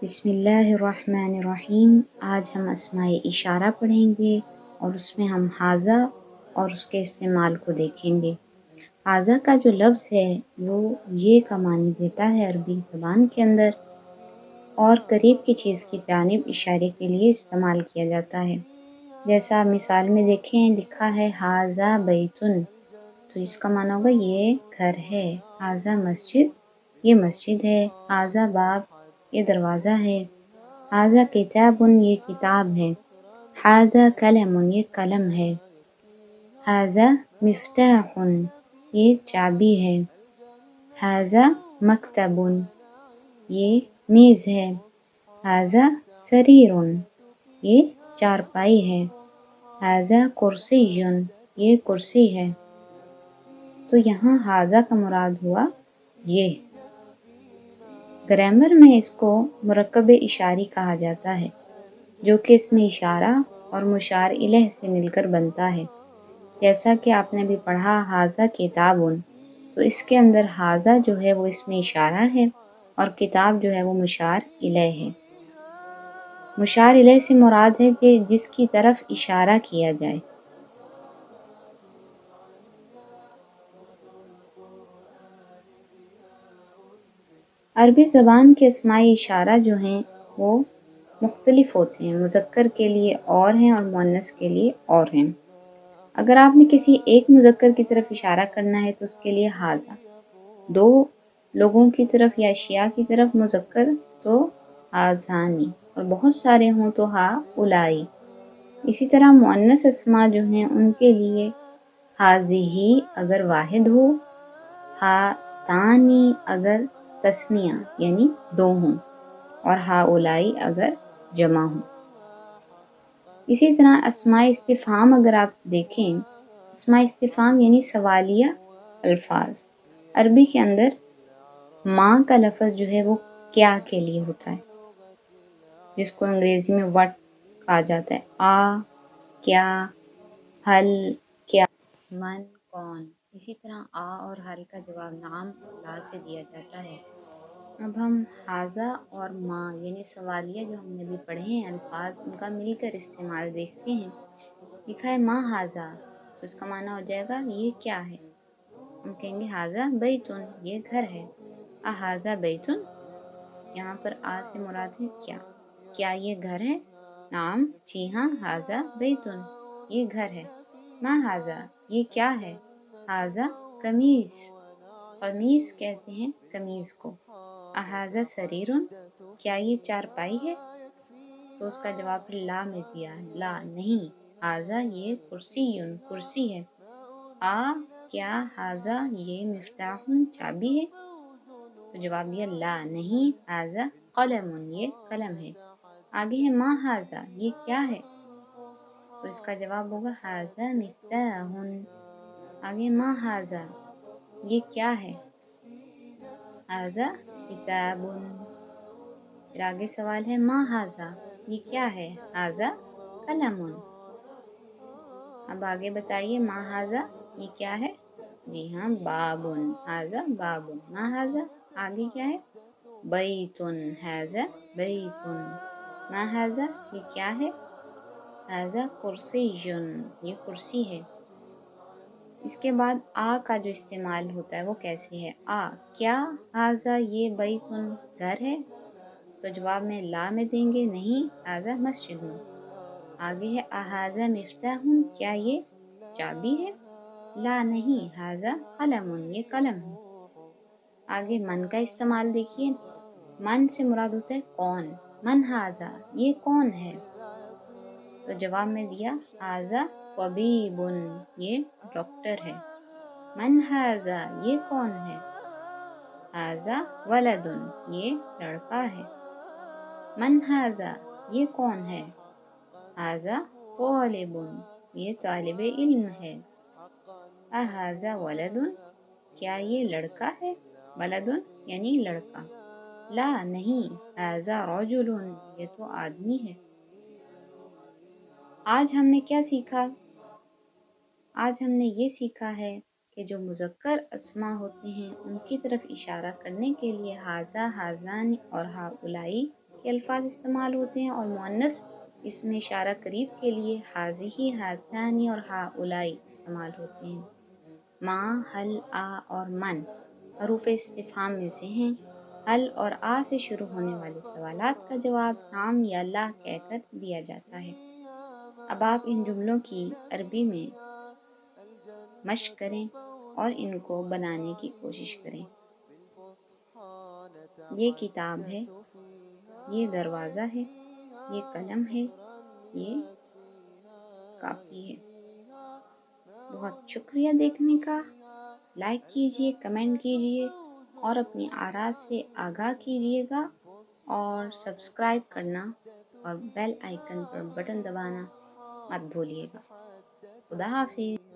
بسم اللہ الرحمن الرحیم۔ آج ہم اسماء اشارہ پڑھیں گے اور اس میں ہم حاذا اور اس کے استعمال کو دیکھیں گے۔ حاذا کا جو لفظ ہے وہ یہ کا معنی دیتا ہے عربی زبان کے اندر، اور قریب کی چیز کی جانب اشارے کے لیے استعمال کیا جاتا ہے۔ جیسا مثال میں دیکھیں، لکھا ہے حاذا بیتن، تو اس کا معنی ہوگا یہ گھر ہے۔ حاذا مسجد، یہ مسجد ہے۔ حاذا باب، یہ دروازہ ہے۔ حاذا کتاب، یہ کتاب ہے۔ حاذا قلم، یہ قلم ہے۔ حاذا مفتاح، یہ چابی ہے۔ حاذا مکتب، یہ میز ہے۔ حاذا سریر، یہ چارپائی ہے۔ حاذا کرسی، یہ کرسی ہے۔ تو یہاں حاذا کا مراد ہوا یہ۔ گرامر میں اس کو مرکب اشاری کہا جاتا ہے، جو کہ اس میں اشارہ اور مشار الیہ سے مل کر بنتا ہے۔ جیسا کہ آپ نے بھی پڑھا حاذا کتاب، تو اس کے اندر حاذا جو ہے وہ اس میں اشارہ ہے اور کتاب جو ہے وہ مشار الیہ ہے۔ مشار الیہ سے مراد ہے کہ جس کی طرف اشارہ کیا جائے۔ عربی زبان کے اسماء اشارہ جو ہیں وہ مختلف ہوتے ہیں، مذکر کے لیے اور ہیں اور مؤنث کے لیے اور ہیں۔ اگر آپ نے کسی ایک مذکر کی طرف اشارہ کرنا ہے تو اس کے لیے حاذا، دو لوگوں کی طرف یا اشیاء کی طرف مذکر تو حاذانی، اور بہت سارے ہوں تو ہا اولائی۔ اسی طرح مؤنث اسماء جو ہیں ان کے لیے حاذیہی اگر واحد ہو، ہاتانی اگر تثنیہ یعنی دو ہوں، اور ہاؤلائی اگر جمع ہوں۔ اسی طرح اسماء استفہام اگر آپ دیکھیں، اسماء استفہام یعنی سوالیہ الفاظ، عربی کے اندر ماں کا لفظ جو ہے وہ کیا کے لیے ہوتا ہے، جس کو انگریزی میں وٹ کہا جاتا ہے۔ کیا، حل، کیا، من، کون۔ اسی طرح اور حل کا جواب نعم، لا سے دیا جاتا ہے۔ اب ہم حاذا اور ما یعنی سوالیہ جو ہم نے بھی پڑھے ہیں الفاظ، ان کا مل کر استعمال دیکھتے ہیں۔ لکھا ہے ما حاذا، تو اس کا معنی ہو جائے گا یہ کیا ہے۔ ہم کہیں گے حاذا بیتن، یہ گھر ہے۔ احاذا بیتن، یہاں پر آ سے مراد ہے کیا یہ گھر ہے؟ نعم، جی ہاں، حاذا بیتن، یہ گھر ہے۔ ما حاذا، یہ کیا ہے؟ حاذا قمیص، قمیص کہتے ہیں قمیض کو۔ احاذا سریر، کیا یہ چارپائی ہے؟ تو اس کا جواب پھر لا میں دیا، لا نہیں، حاذا یہ کرسی، کرسی ہے۔ کیا حاذا یہ مفتاح، چابی ہے؟ تو جواب دیا لا نہیں، حاذا قلم، یہ قلم ہے۔ آگے ہے ما حاذا، یہ کیا ہے؟ تو اس کا جواب ہوگا حاذا مفتاح۔ آگے ما حاذا، یہ کیا ہے؟ حاذا کتاب۔ پھر آگے سوال ہے ما حاذا، یہ کیا ہے؟ حاذا قلم۔ اب آگے بتائیے ما حاذا یہ کیا ہے؟ جی ہاں، بابن، حاذا بابن۔ ما حاذا آگے کیا ہے؟ بیتن، حاذا بیتن۔ ما حاذا یہ کیا ہے؟ حاذا کرسی، یہ کرسی ہے۔ اس کے بعد کا جو استعمال ہوتا ہے وہ کیسے ہے؟ کیا حاذا یہ بیتن، گھر ہے؟ تو جواب میں لا میں دیں گے نہیں، حاذا مسجد۔ آگے ہے احاذا مفتاح، کیا یہ چابی ہے؟ لا نہیں، حاذا قلم، یہ قلم ہے۔ آگے من کا استعمال دیکھیے، من سے مراد ہوتا ہے کون۔ من حاذا، یہ کون ہے؟ تو جواب میں دیا حاذا طبیب، یہ ڈاکٹر ہے۔ من حاذا، یہ کون ہے؟ حاذا ولد، یہ لڑکا ہے۔ من حاذا، یہ کون ہے؟ حاذا طالب، یہ طالب علم ہے۔ احاذا ولد، کیا یہ لڑکا ہے؟ ولد یعنی لڑکا۔ لا نہیں، حاذا رجل، یہ تو آدمی ہے۔ آج ہم نے کیا سیکھا؟ آج ہم نے یہ سیکھا ہے کہ جو مذکر اسماء ہوتے ہیں ان کی طرف اشارہ کرنے کے لیے حاذا، حاذان اور ہاؤلائی کے الفاظ استعمال ہوتے ہیں، اور مؤنث اس میں اشارہ قریب کے لیے حاذی، ہاتانی اور ہؤلائی استعمال ہوتے ہیں۔ ما، ہل، آ اور من حروف استفہام میں سے ہیں۔ ہل اور آ سے شروع ہونے والے سوالات کا جواب نعم یا لا کہہ کر دیا جاتا ہے۔ اب آپ ان جملوں کی عربی میں مشق کریں اور ان کو بنانے کی کوشش کریں۔ یہ کتاب ہے، یہ دروازہ ہے، یہ قلم ہے، یہ کاپی ہے۔ بہت شکریہ دیکھنے کا۔ لائک کیجئے، کمنٹ کیجئے اور اپنی آراء سے آگاہ کیجئے گا، اور سبسکرائب کرنا اور بیل آئیکن پر بٹن دبانا مت بھولیے گا۔ خدا حافظ۔